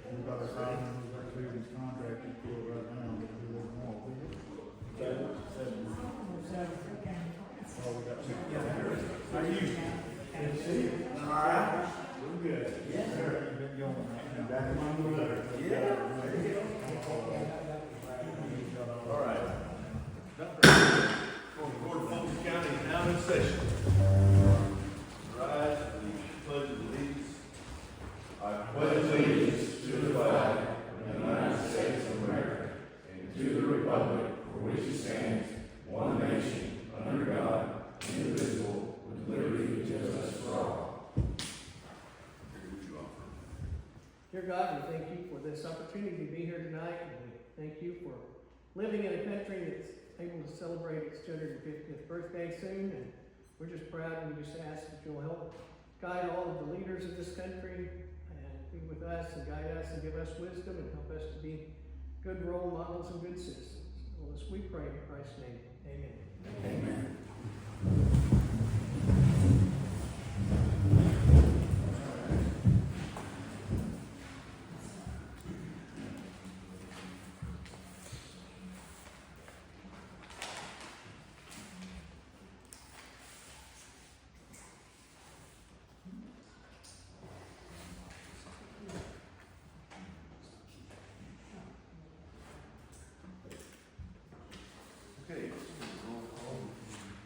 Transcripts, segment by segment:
We've got a sign, we've got Cleveland's contract to do it right now, we're gonna do one more. Seven. Oh, we got two. How are you? Good to see you. All right. We're good. Yes, sir. You've been going, right? Back in my letter. Yeah. All right. Court of Fulton County is now in session. Rise for the pledge of allegiance. I pledge allegiance to the flag of the United States of America and to the republic for which it stands, one nation, under God, indivisible, with liberty and justice for all. Dear God, we thank you for this opportunity to be here tonight, and we thank you for living in a country that's able to celebrate its 250th birthday soon, and we're just proud, and we just ask that you'll help guide all of the leaders of this country and be with us and guide us and give us wisdom and help us to be good role models and good citizens. All this we pray in Christ's name. Amen. Amen. Okay.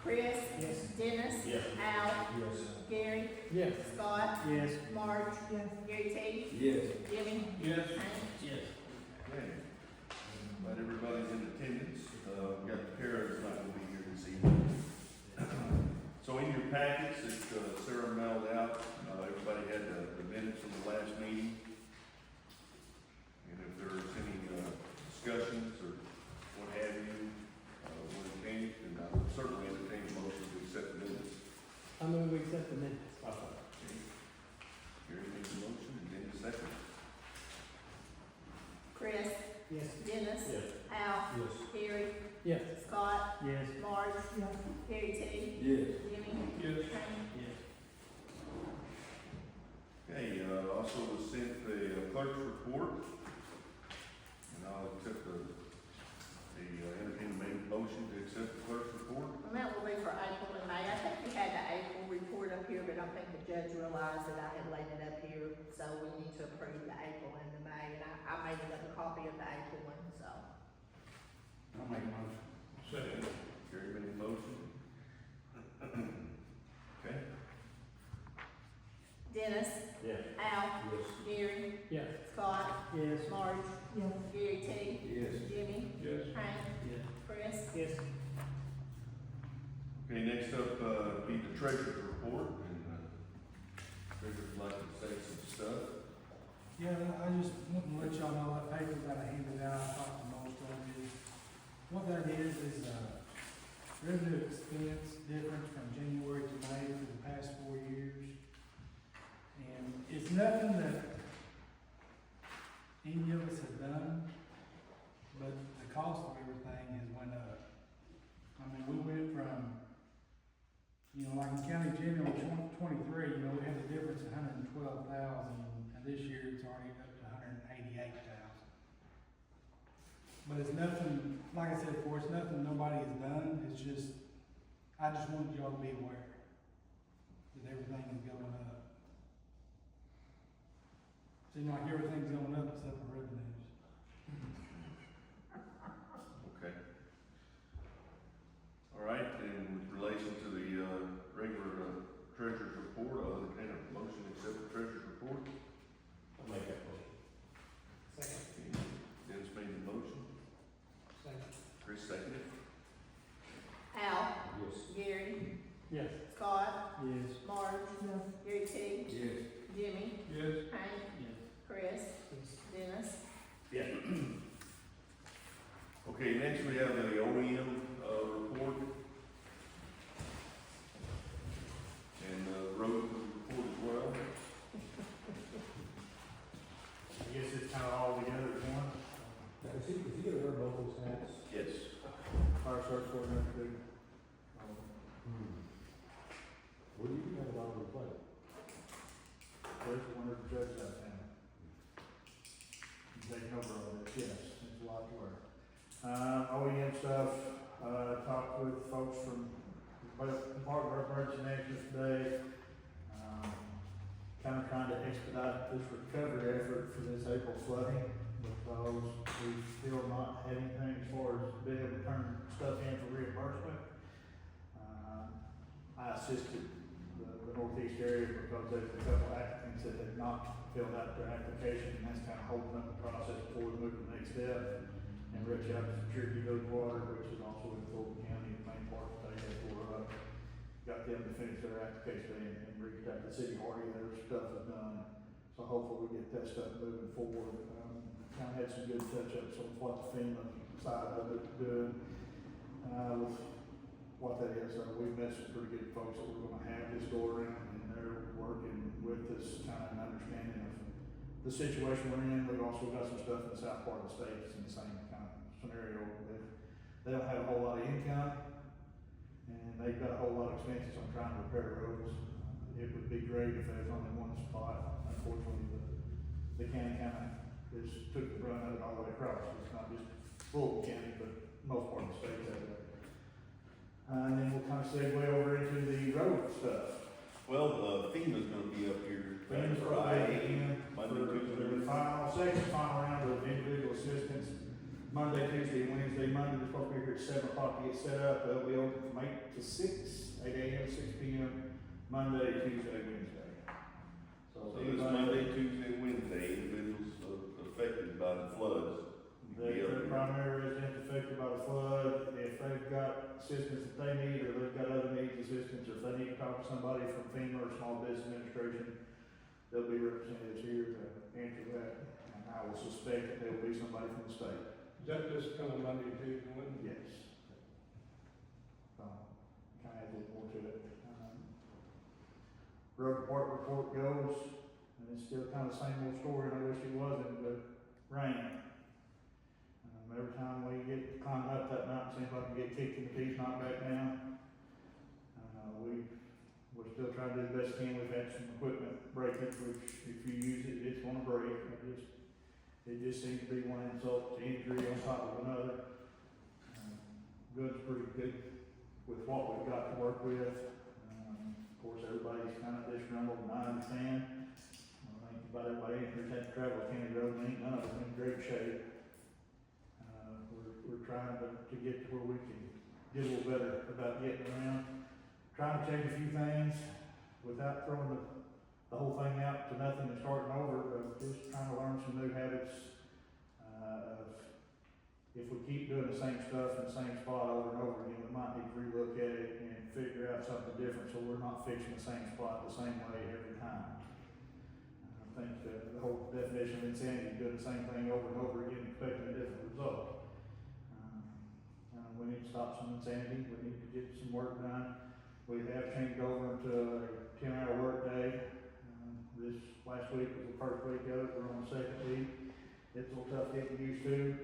Chris? Yes. Dennis? Yes. Al? Yes. Gary? Yes. Scott? Yes. Marge? Yes. Gary T? Yes. Jimmy? Yes. Hank? Yes. Okay. Glad everybody's in attendance. We got the Kara's not gonna be here this evening. So in your packets that Sarah mailed out, everybody had the minutes from the last meeting. And if there's any discussions or what have you, want to change, then I would certainly entertain a motion to accept the minutes. I move we accept the minutes. Gary makes a motion and then a second. Chris? Yes. Dennis? Yes. Al? Yes. Gary? Yes. Scott? Yes. Marge? Yes. Gary T? Yes. Jimmy? Yes. Hank? Yes. Okay, also was sent the clerk's report, and I'll accept the entertain a motion to accept the clerk's report. And that will be for April and May. I think we had the April report up here, but I don't think the judge realized that I had laid it up here. So we need to approve the April and the May, and I made another copy of the April one, so. I'll make a motion. Second. Gary made a motion. Okay. Dennis? Yes. Al? Yes. Gary? Yes. Scott? Yes. Marge? Yes. Gary T? Yes. Jimmy? Yes. Hank? Yes. Chris? Yes. Okay, next up, be the treasurer's report, and treasurer'd like to say some stuff. Yeah, I just want to let y'all know that paper that I handed out, I talked to most of you. What that is revenue expense difference from January to May for the past 4 years. And it's nothing that any of us have done, but the cost of everything has went up. I mean, we went from, like in County General 23, we had a difference of 112,000, and this year it's already up to 188,000. But it's nothing, like I said before, it's nothing nobody has done, it's just, I just wanted y'all to be aware that everything is going up. Seems like everything's going up except for revenues. Okay. All right, and with relation to the regular treasurer's report, I'll entertain a motion to accept the treasurer's report. I'll make that motion. Second. Dennis made the motion, Second. Chris seconded. Al? Yes. Gary? Yes. Scott? Yes. Marge? Yes. Gary T? Yes. Jimmy? Yes. Hank? Yes. Chris? Yes. Dennis? Yeah. Okay, next we have the OEM report. And road report as well. I guess it's kind of all together at once. Is he gonna wear both those hats? Yes. Fire search coordinator too? What do you have about to play? First one of the judges out of town. OEM stuff, talked with folks from both Department of Emergency Management today. Kind of trying to expedite this recovery effort for this April flooding, because we've still not had anything as far as being able to turn stuff in for reimbursement. I assisted the northeast area because there's a couple applicants that have not filled out their application, and that's kind of holding up the process before we move to the next step. And reach out to Security Village Water, which is also in Fulton County, the main part of the state, got them to finish their application and reached out to City Hardy, their stuff is done. So hopefully we get that stuff moving forward. Kind of had some good touch-ups on what the FEMA side of it is doing, with what that is. So we've met some pretty good folks that we're gonna have this go around, and they're working with us, kind of an understanding of the situation we're in. We've also got some stuff in the south part of the state that's in the same kind of scenario. They don't have a whole lot of income, and they've got a whole lot of expenses on trying to repair roads. It would be great if there's only one spot. Unfortunately, the county kind of took the brunt of it all the way across. It's not just Fulton County, but most part of the state that way. And then we'll kind of segue over into the road stuff. Well, FEMA's gonna be up here. FEMA's Friday, probably Monday, for the Tuesday. second final round of individual assistance. Monday, Tuesday, Wednesday. Monday, they're supposed to be here at 7 o'clock to get set up. They'll be open from 8 to 6, 8 a.m. to 6 p.m. Monday, Tuesday, Wednesday. So this Monday, Tuesday, Wednesday, individuals affected by the floods. The primary residents affected by the flood, if they've got assistance that they need, or they've got other needs assistance, or if they need to talk to somebody from FEMA or Small Business Administration, there'll be representatives here to answer that. And I will suspect that there'll be somebody from the state. Is that just coming Monday, Tuesday, Wednesday? Yes. Kind of has a little more to it. Road department report goes, and it's still kind of the same old story, and I wish it wasn't, but rain. Every time we get climbing up that mountain, seems like we get kicked in the teeth, knocked back down. We're still trying to do the best we can. We've had some equipment breakage, which if you use it, it's gonna break. It just seems to be one insult to injury on top of another. Good's pretty good with what we've got to work with. Of course, everybody's kind of disgruntled, and I understand. I think about everybody in here's had to travel county roads, and ain't none of them in great shape. We're trying to get to where we can get a little better about getting around. Trying to change a few things without throwing the whole thing out to nothing and starting over, but just trying to learn some new habits. If we keep doing the same stuff in the same spot over and over again, we might need to relook at it and figure out something different, so we're not fixing the same spot the same way every time. I think the whole definition of insanity is doing the same thing over and over again, expecting a different result. We need to stop some insanity. We need to get some work done. We have changed over to a 10-hour work day. This last week was the first week of it. We're on the second week. It's a little tough getting used to.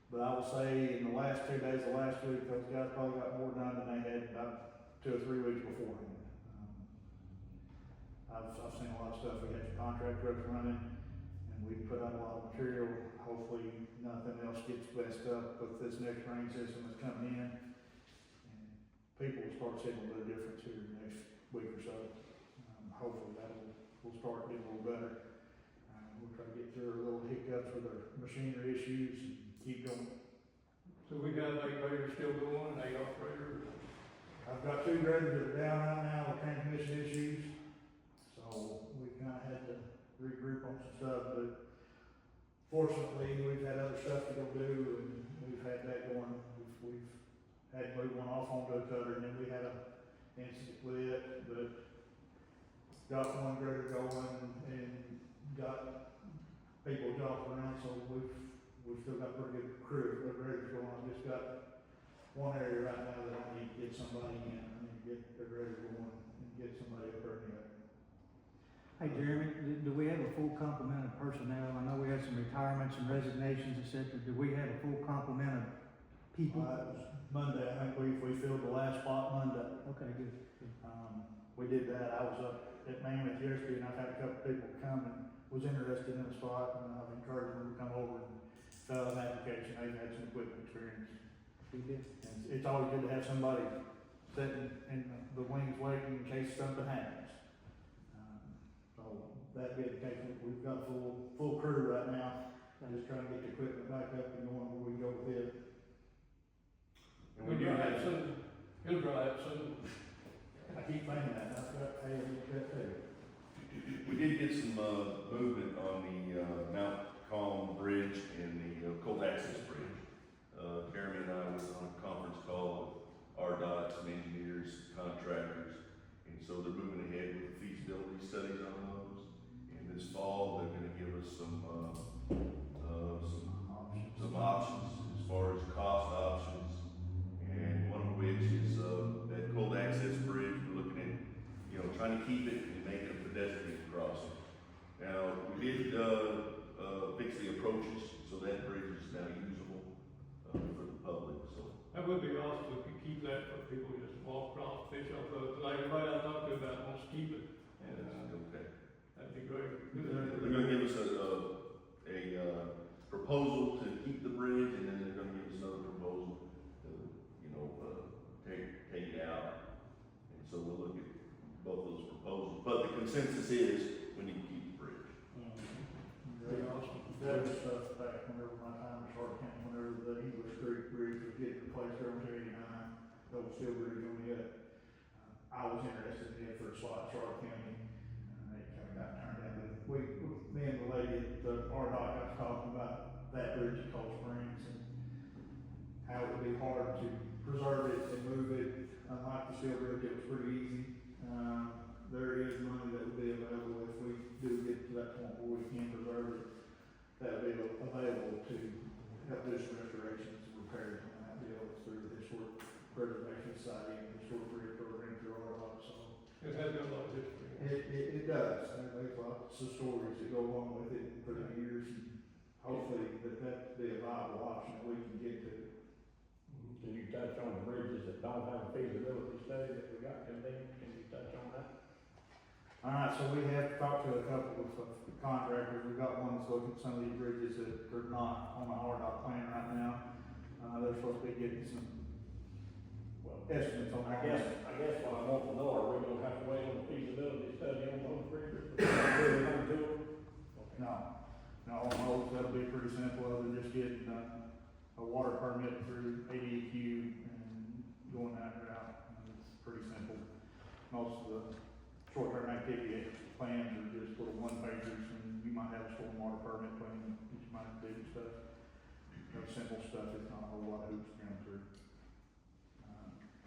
But I will say in the last 2 days of last week, those guys probably got more done than they had about 2 or 3 weeks beforehand. I've seen a lot of stuff. We had some contract trucks running, and we put out a lot of material. Hopefully nothing else gets messed up with this next rain system that's coming in. And people will start seeing a little bit of difference here in the next week or so. Hopefully that will start getting a little better. We'll try to get through our little hiccups with our machinery issues and keep going. So we got 8 graders still going, 8 operators? I've got 2 graders that are down right now with transmission issues. So we kind of had to regroup on some stuff, but fortunately, we've had other stuff to go do, and we've had that going. We've had to move one off onto a cutter, and then we had an incident with it, but got one grader going and got people jobs around, so we've still got a pretty good crew of graders going. I've just got one area right now that I need to get somebody in. I need to get the grader going and get somebody up there in there. Hey Jeremy, do we have a full complement of personnel? I know we had some retirements and resignations, et cetera. Do we have a full complement of people? Monday, I think we filled the last spot Monday. Okay, good. We did that. I was up at Mammoth yesterday, and I've had a couple people come and was interested in the spot, and I've encouraged them to come over and an application, they've had some equipment experience. We did. And it's always good to have somebody sitting in the wings waiting in case something happens. So that being the case, we've got full crew right now, just trying to get the equipment back up and going where we go with it. And we do have some, He'll drive soon. I keep thinking that, I've got to pay him that too. we did get some, movement on the, Mount Calm Bridge and the Cold Access Bridge. Jeremy and I was on a conference call with RDOT, some engineers, contractors, and so they're moving ahead with the feasibility studies on those. And this fall, they're gonna give us some options as far as cost options. And one of which is, that Cold Access Bridge, we're looking at, trying to keep it and make it a pedestrian crossing. Now, we did, fix the approaches, so that bridge is now usable, for the public, so. That would be awesome if we could keep that for people who just walk across, fish off the, like everybody I talked to about wants to keep it. And, Okay. that'd be great. They're gonna give us a proposal to keep the bridge, and then they're gonna give us another proposal to, take it out. And so we'll look at both those proposals, but the consensus is we need to keep the bridge. Very awesome. That was stuff back whenever my time in Sharp County, whenever the English Creek Bridge was getting replaced there on 89, the old steel bridge on it. I was interested in it for a slot in Sharp County, and it kind of got turned down. But me and the lady at the RDOT got talking about that bridge at Cold Springs and how it would be hard to preserve it and move it. Unlike the steel bridge, it was pretty easy. There is money that would be available if we do get to that point where we can preserve it. That would be available to help do some restorations and repairs on that deal through the Historic Preservation Society and the Historic Bridge Program through RDOT, so. It has got a lot of history. It does, there's lots of stories that go along with it for the years, and hopefully that be a viable option that we can get to. Can you touch on the bridges that don't have a feasibility study that we got condemned? Can you touch on that? All right, so we have talked to a couple of contractors. We've got one that's looking at some of these bridges that are not on the RDOT plan right now. They're supposed to be getting some estimates on I that. guess what I want to know, are we gonna have to wait on the feasibility study on those bridges? Really gonna do it? No, on those, that'll be pretty simple, other than just getting a water permit through ADQ and going that route. It's pretty simple. Most of the short-term activity plans are just little one-pagers, and you might have a stormwater permit plan that you might do and stuff. Simple stuff, it's not a whole lot of hoops to jump through.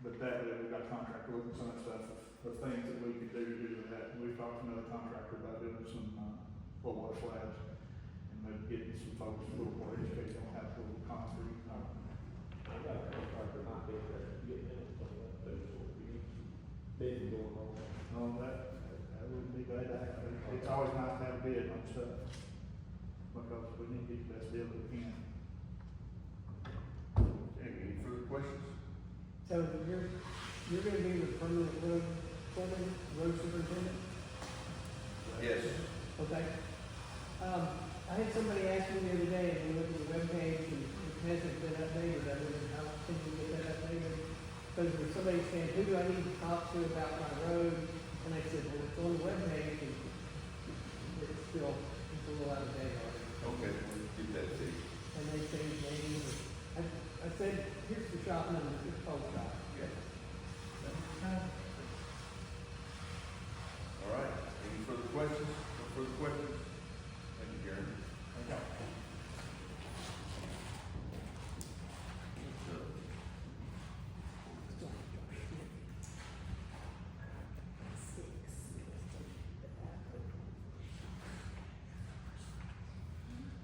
But we've got a contractor looking at some of that stuff, the things that we could do to do that. We've talked to another contractor about doing some low water slabs, and maybe getting some folks a little more educated on how to build concrete. I got a contractor might be interested in getting in some of that too, so if you need some bidding going on. That wouldn't be bad to have. It's always nice to have a bid on stuff, because we need to get the best deal that we can. Okay, any further questions? So you're gonna be the permanent road superintendent? Yes. Okay. I had somebody ask me the other day, and we looked at the webpage, and it hasn't been updated, I don't know how can we get that updated? Because there was somebody saying, who do I need to talk to about my road? And I said, well, it's on the webpage, and it's a little out of date already. Okay, we'll get that to you. And they changed names, and I said, here's the shop number, it's called shop. Yeah. All right, any further questions? No further questions? Thank you, Gary.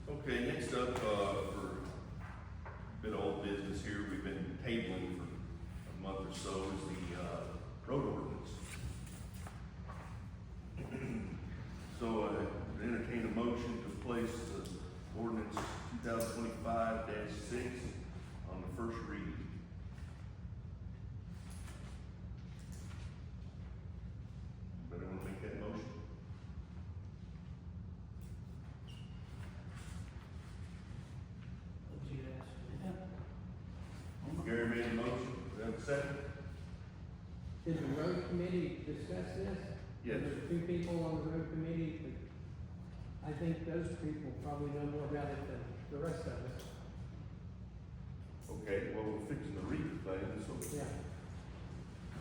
Okay, next up, for a bit of old business here, we've been tabling for a month or so, is the road ordinance. So, entertain a motion to place the ordinance 2025-6 on the first reading. Anybody want to make that motion? Second? Did the road committee discuss this? Yes. There's 2 people on the road committee, but I think those people probably know more about it than the rest of us. Okay, well, we're fixing to read the thing, so.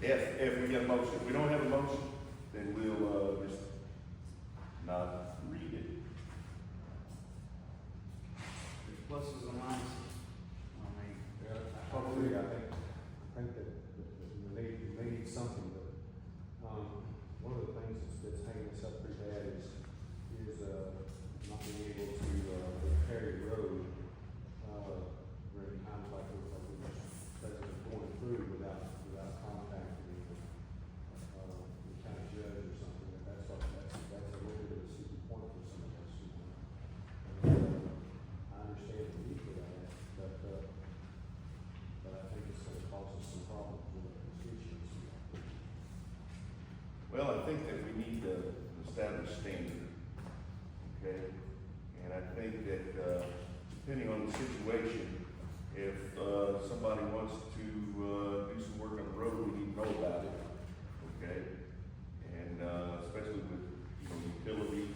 Yeah. If we get a motion, if we don't have a motion, then we'll, just not read it. There's pluses and minuses. I mean, Yeah, I totally agree. I think that we may need something, but, one of the things that's hanging us up pretty bad is not being able to, repair your road, during times like we just going through without contacting, the county judge or something, that's a little bit of a secret point for some of us, you know. I understand the need for that, but I think it's gonna cause us some problems with the constituents. Well, I think that we need to establish standard, okay? And I think that, depending on the situation, if, somebody wants to, do some work on the road, we need to know about it, okay? And, especially with, utilities,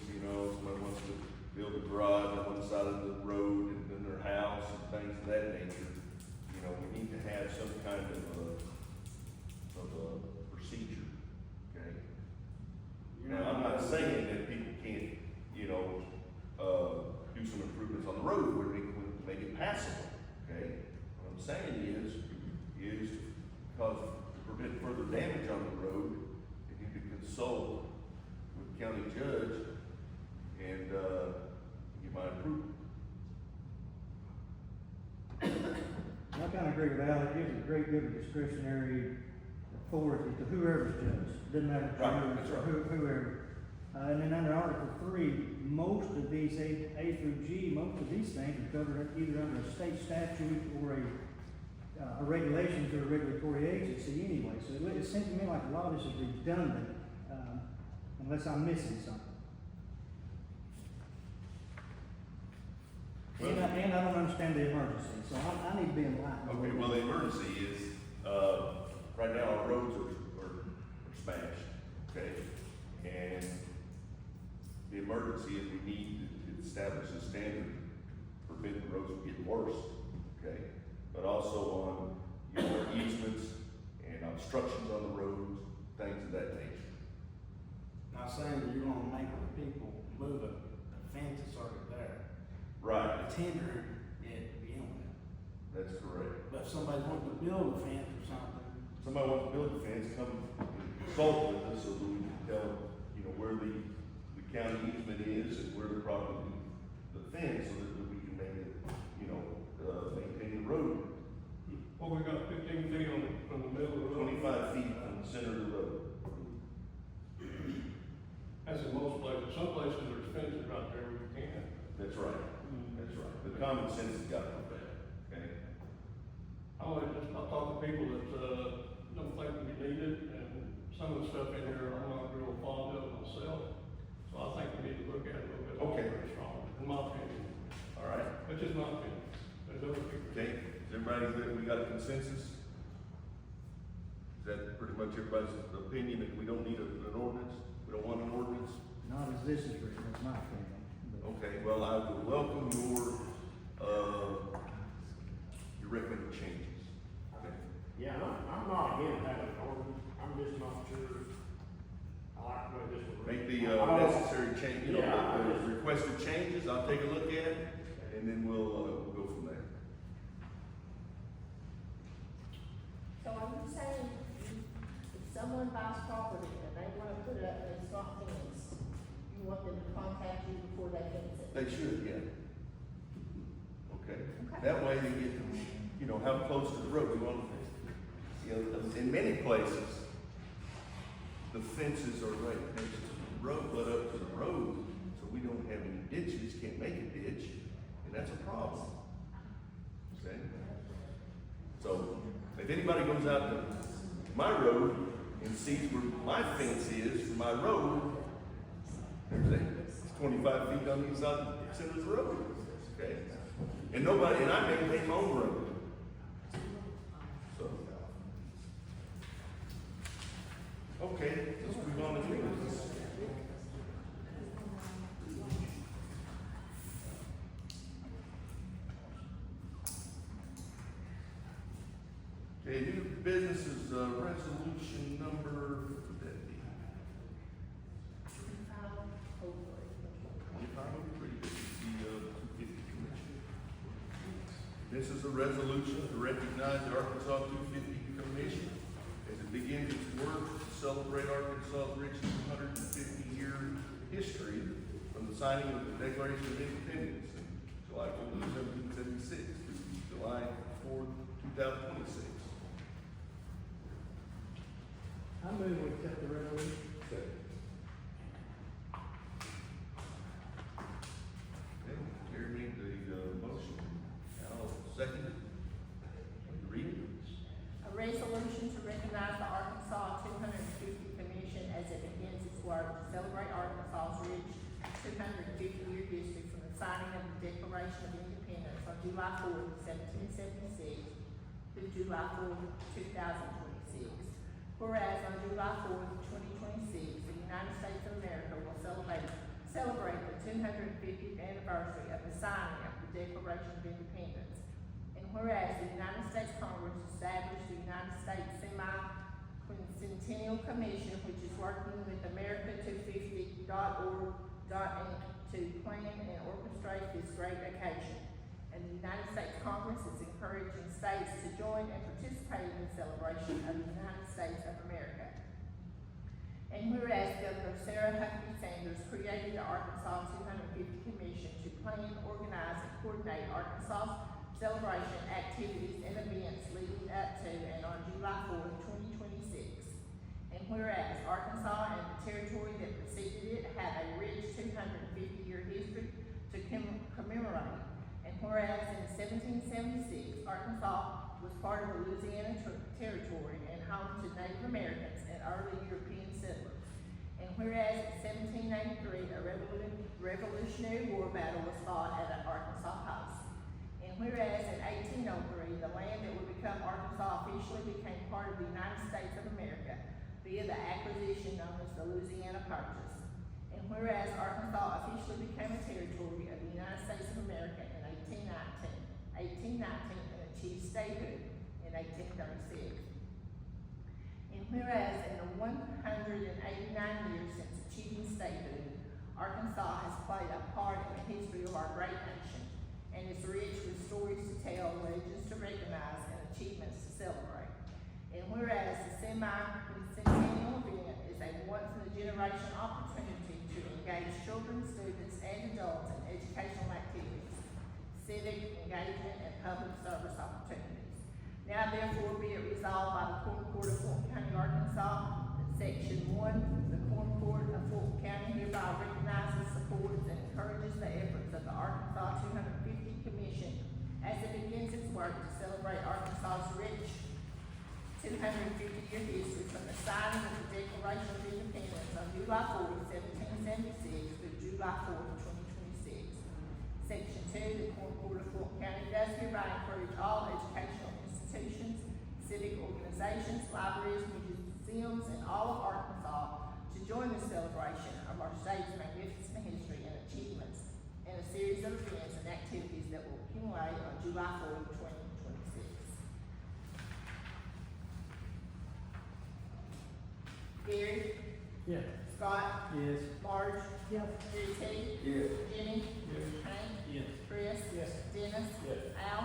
somebody wants to build a garage on one side of the road and then their house and things of that nature, we need to have some kind of a procedure, okay? Now, I'm not saying that people can't, do some improvements on the road where we can make it passable, okay? What I'm saying is to prevent further damage on the road, you need to consult with the county judge and, get my approval. I kind of agree with Al, it gives a great deal of discretionary authority to whoever's judge, doesn't matter if Right, it's that's right. whoever. And then under Article 3, most of these A through G, most of these things are covered either under a state statute or a regulation through a regulatory agency anyway. So it seems to me like a lot of this is redundant, unless I'm missing something. And I don't understand the emergency, so I need to be enlightened. Okay, well, the emergency is, right now our roads are smashed, okay? And the emergency is we need to establish a standard to prevent the roads from getting worse, okay? But also on, easements and obstructions on the roads, things of that nature. not saying that you're gonna make the people move a fence that's already there. Right, It's hindering it to begin with. that's correct. But if somebody wants to build a fence or something, Somebody wants to build a fence, come consult with us so that we can tell, where the county easement is and where the property, the fence, so that we can make it, maintain the road. Well, we got 15 feet from the middle of the road. 25 feet from the center of the road. That's in most places. Some places there's fences right there where you can. That's right, that's right. The common sense has got to be that, okay? I talk to people that, don't think we need it, and some of the stuff in here I'm not real fond of myself. So I think we need to look at it a little bit more Okay. very strong, in my opinion. All right, That's just my opinion. There's other people. okay, is everybody, we got a consensus? Is that pretty much everybody's opinion, that we don't need an ordinance? We don't want an ordinance? Not as this is written, that's my opinion. But Okay, well, I will welcome your recommended changes. Okay. Yeah, I'm not against having an ordinance, I'm just not sure. I like the way this one. Make the I don't- necessary change, Yeah, the requested changes, I'll take a look at it, and then we'll go from there. So are you saying if someone buys property and they wanna put it up and it's not fenced, you want them to contact you before they fence it? They should, yeah. Okay, Okay. that way they get, how close to the road we want to, in many places, the fences are right next to the road, but up to the road, so we don't have any ditches, can't make a ditch, and that's a problem. Okay? So, if anybody goes out to my road and sees where my fence is for my road, it's 25 feet on the side, center of the road, okay? And I maintain my own road. So, Okay, let's move on to new business. Okay, new business is, resolution number, what would that be? 2503, this is the, 250 commission. This is a resolution to recognize the Arkansas 250 Commission as it begins its work to celebrate Arkansas's rich 250-year history from the signing of the Declaration of Independence in July 4, 1776 to July 4, 2026. I move we accept the resolution. Second. Okay, Jerry made the, motion. Al seconded. Read it. A resolution to recognize the Arkansas 250 Commission as it begins its work to celebrate Arkansas's rich 250-year history from the signing of the Declaration of Independence on July 4, 1776 through July 4, 2026. Whereas on July 4, 2026, the United States of America will celebrate the 250th anniversary of the signing of the Declaration of Independence. And whereas the United States Congress established the United States Semi-Quincentennial Commission, which is working with America250.org.inc to plan and orchestrate this great occasion. And the United States Congress is encouraging states to join and participate in the celebration of the United States of America. And whereas Governor Sarah Huckabee Sanders created the Arkansas 250 Commission to plan, organize, and coordinate Arkansas celebration activities and events leading up to and on July 4, 2026. And whereas Arkansas and the territory that preceded it have a rich 250-year history to commemorate. And whereas in 1776, Arkansas was part of the Louisiana Territory and home to Native Americans and early European settlers. And whereas in 1793, a Revolutionary War battle was fought at Arkansas Post. And whereas in 1803, the land that would become Arkansas officially became part of the United States of America via the acquisition known as the Louisiana Purchase. And whereas Arkansas officially became a territory of the United States of America in 1819 and achieved statehood in 1836. And whereas in the 189 years since achieving statehood, Arkansas has played a part in the history of our great nation and is rich with stories to tell, legends to recognize, and achievements to celebrate. And whereas the semi-quincentennial event is a once-in-a-generation opportunity to engage children, students, and adults in educational activities, civic engagement, and public service opportunities. Now therefore be it resolved by the Quorum Court of Fulton County, Arkansas, that Section 1, the Quorum Court of Fulton County hereby recognizes, supports, and encourages the efforts of the Arkansas 250 Commission as it begins its work to celebrate Arkansas's rich 250-year history from the signing of the Declaration of Independence on July 4, 1776 through July 4, 2026. Section 2, the Quorum Court of Fulton County does hereby encourage all educational institutions, civic organizations, libraries, museums, and all of Arkansas to join the celebration of our state's magnificent history and achievements in a series of events and activities that will accumulate on July 4, 2026. Gary? Yes. Scott? Yes. Marge? Yes. Jerry T? Yes. Jimmy? Yes. Hank? Yes. Chris? Yes. Dennis? Yes. Al?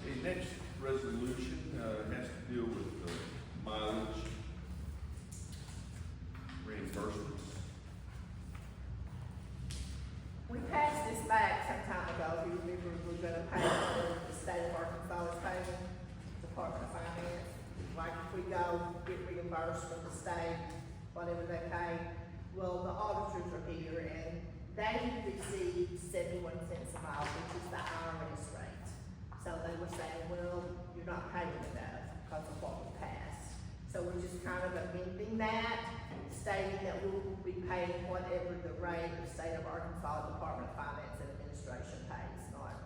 The next resolution, has to deal with, mileage reimbursements. We passed this back some time ago, if you remember, we're gonna pay for the state of Arkansas is paying, Department of Finance. Like if we go get reimbursed from the state, whatever they pay, well, the auditors are here and they received 71 cents a mile, which is the IRS rate. So they were saying, well, you're not paying enough because of what we passed. So we're just kind of amending that, stating that we will be paying whatever the rate the state of Arkansas Department of Finance and Administration pays, not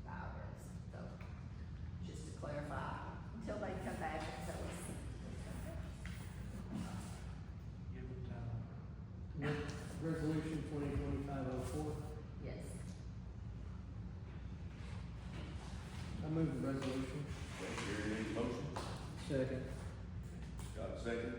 the IRS. So just to move the resolution. Okay, Gary needs a motion. Second. Scott, second.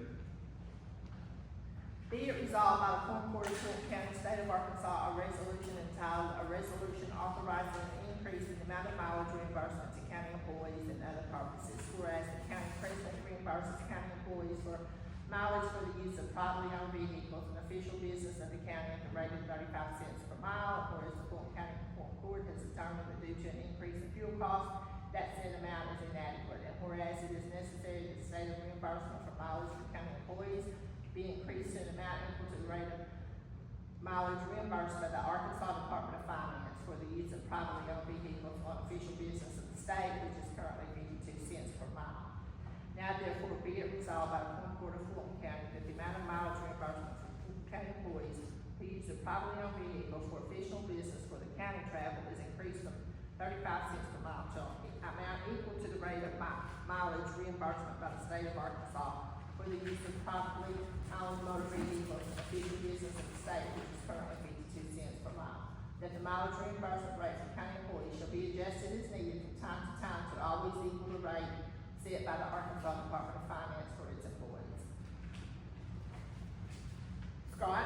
Be it resolved by the Fulton Court of Fulton County, State of Arkansas, a resolution entitled, a resolution authorizing an increase in the amount of mileage reimbursement to county employees and other purposes. Whereas the county president reimburses county employees for mileage for the use of privately owned vehicles and official business of the county at the rate of 35 cents per mile, whereas the Fulton County Court has determined that due to an increase in fuel costs, that said amount is inadequate. And whereas it is necessary that the state of reimbursement for mileage for county employees be increased to an amount equal to the rate of mileage reimbursed by the Arkansas Department of Finance for the use of privately owned vehicles on official business of the state, which is currently 52 cents per mile. Now therefore be it resolved by the Fulton Court of Fulton County that the amount of mileage reimbursement for Fulton County employees who use a privately owned vehicle for official business for the county travel is increased from 35 cents per mile to an amount equal to the rate of mileage reimbursement by the state of Arkansas for the use of privately owned motor vehicles and official business of the state, which is currently 52 cents per mile. That the mileage reimbursement rate for county employees shall be adjusted as needed from time to time to always equal the rate set by the Arkansas Department of Finance for its employees. Scott?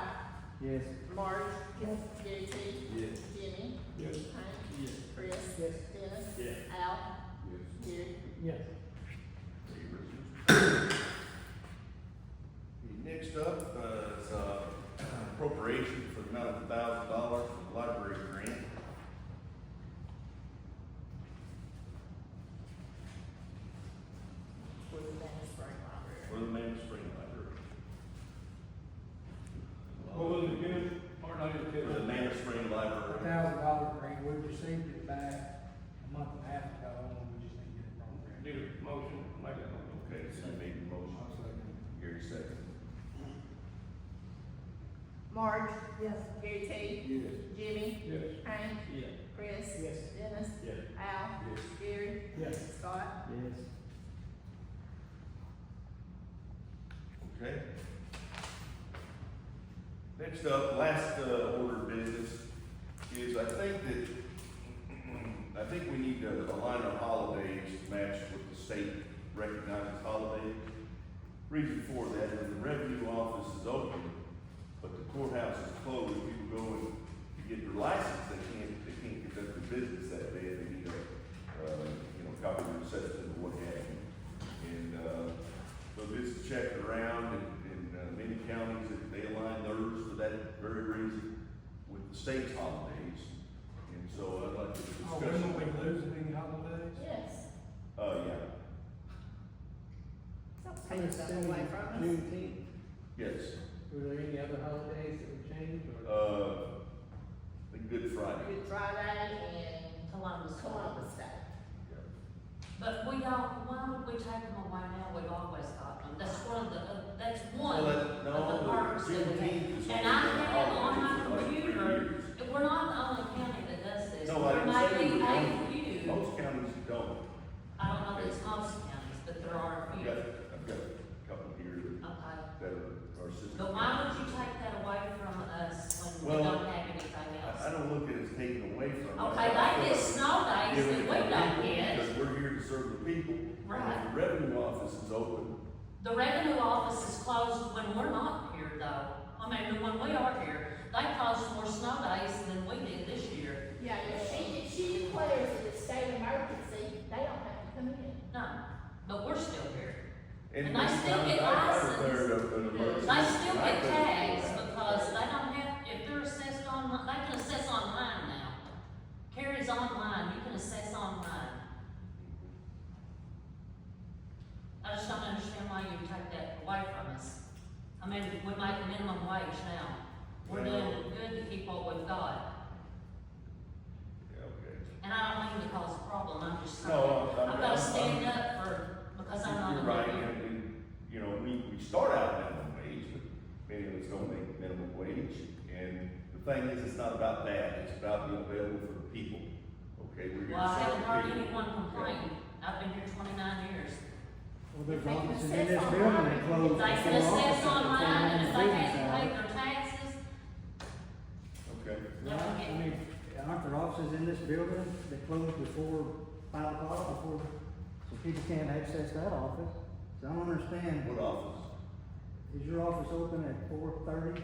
Yes. Marge? Yes. Gary T? Yes. Jimmy? Yes. Hank? Yes. Chris? Yes. Dennis? Yes. Al? Yes. Gary? Yes. Next up, is, appropriation for the amount of $1,000 for the library grant. For the Dennis Spring Library. For the Main Spring Library. What was it again? Or not even For the Main Spring Library. $1,000 grant, we received it back a month and a half ago, and we just need to get it programmed. Need a motion, make that motion. Okay, so you made the motion. I'll second. Gary second. Marge? Yes. Gary T? Yes. Jimmy? Yes. Hank? Yes. Chris? Yes. Dennis? Yes. Al? Yes. Gary? Yes. Scott? Yes. Okay. Next up, last order of business is I think we need to align our holidays to match what the state recognizes holidays. Reason for that is the revenue office is open, but the courthouse is closed. People go in to get their license, they can't conduct their business that day. They need a copy of the reception or what have you. And so this is checking around in many counties that they align theirs for that very reason with the state's holidays. And so I'd like to Oh, discuss. when will we lose any holidays? Yes. Yeah, Don't take stuff away from us. Juneteenth. yes. Were there any other holidays that were changed, or? The Good Friday. Good Friday and Columbus Day. But we don't, why would we take them away now? We've always got them. That's one of the, that's one Well, of the no, perks that we Juneteenth is. And I have on my only been like 3 computer, years. we're not the only county that does this. No, I There didn't may say be we were a the few. Most counties don't. I don't know if it's most counties, but there are a I've few. got a couple here Okay. that are sister. But why would you take that away from us when we Well, don't have anything else? I don't look at it as taken away from us. Okay, they get snow days Give that it we to don't people get. Because we're here to serve the people. Right. And if the revenue office is open, The revenue office is closed when we're not here though. I mean, when we are here, they closed more snow days than we did this year. Yeah, if she declares it a state emergency, they don't have to come in. No, but we're still here. and And they still get I licensed. declared an emergency. They still I get couldn't do taxed that. because they don't have, if they're assessed online, they can assess online now. Carries online, you can assess online. I just don't understand why you take that away from us. I mean, we make a minimum wage now. We're doing good to keep what we've got. Yeah, okay. And I don't mean to cause a problem, I'm just saying, No, I'm- I've gotta stand up because I'm not You're a right, lawyer. and we start out minimum wage, but many of us don't make minimum wage. And the thing is, it's not about that, it's about being available for the people, okay? We're here Well, to I serve haven't the heard people. anyone complain. I've been here 29 years. Well, there's They can offices in assess this online. building that close. They can before assess offices online, and if they business haven't hours. paid their taxes, Okay, Right, I mean, aren't there offices in this building that close before 5 o'clock before, so people can't access that office. So I don't understand, What office? is your office open at 4:30?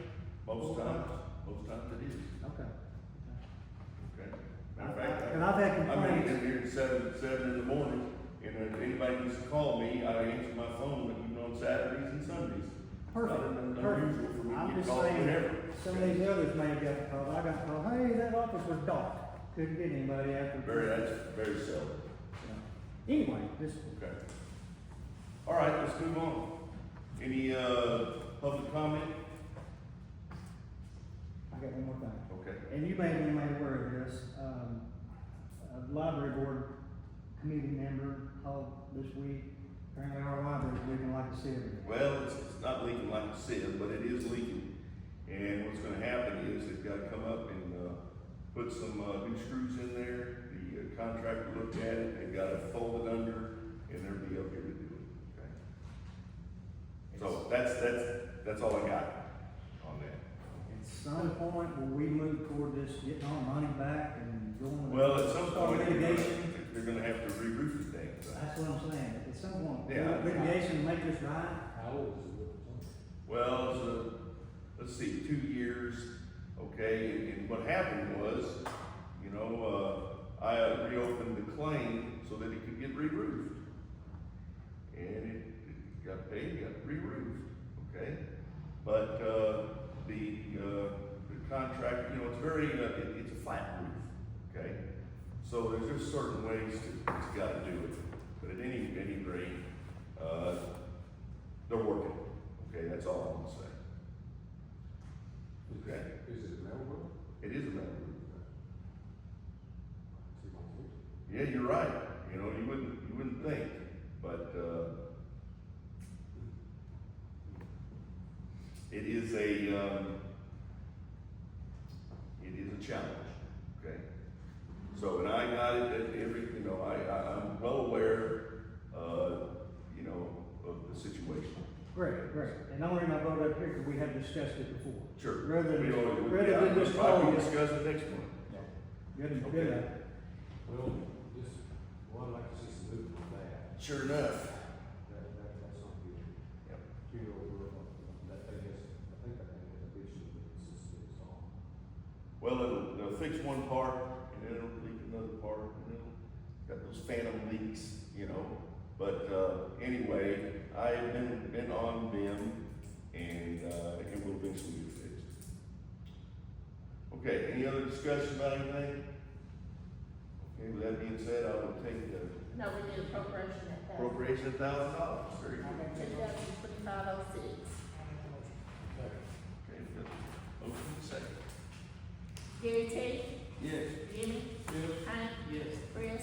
Most times it is, Okay. okay? Matter of fact, And I've had I'm complaints. in here at seven in the morning, and if anybody needs to call me, I answer my phone, even on Saturdays and Sundays. Perfect, Not unusual perfect. for me to I'm get just called saying, whenever. some of these others may have got the call, I got the call, hey, that office was dark, couldn't get anybody after. That's very seldom. Anyway, just, Okay. All right, let's move on. Any, public comment? I got one more thing. Okay. And you may be made aware of this, a library board committee member called this week, apparently our library's leaking like a sieve. Well, it's not leaking like a sieve, but it is leaking. And what's gonna happen is they've gotta come up and, put some, new screws in there. The contractor looked at it, they got it folded under, and they'll be up here to do it, okay? So that's all I got on that. At some point, will we move toward this, getting our money back and going? Well, at some start point, litigation? they're gonna have to re-roof the thing. That's what I'm saying, at some point, Yeah. litigation make this right? How old is it? Well, so, let's see, 2 years, okay, and what happened was, you know, I reopened the claim so that it could get re-roofed. And it got paid, got re-roofed, okay? But, the contract, you know, it's very, it's a flat roof, okay? So there's just certain ways it's gotta do it. But at any rate, they're working, okay, that's all I'm gonna say. Okay, Is it metal roof? it is a metal roof. Yeah, you're right, you know, you wouldn't think, but, it is a challenge, okay? So, and I got it at you know, I'm well aware, you know, of the situation. Great, great, and the only reason I brought it up here, because we have discussed it before. Sure. Rather than, We already- rather yeah, than just I call can you. discuss it next month. Good, Okay. good. Well, just, well, I'd like to see some movement on that. Sure enough. That's not good. Yep. You know, that thing has, I think that thing has a big since it's on. Well, they'll fix one part, and then it'll leak another part, and then got those phantom leaks, you know. But, anyway, I've been on them, and, it will eventually get fixed. Okay, any other discussion about anything? Okay, with that being said, I will take the No, we did appropriation at that. appropriation of $1,000, very good. 2025-06. Okay, we've got a motion and a second. Gary T, Yes. Jimmy, Yes. Hank, Yes. Chris,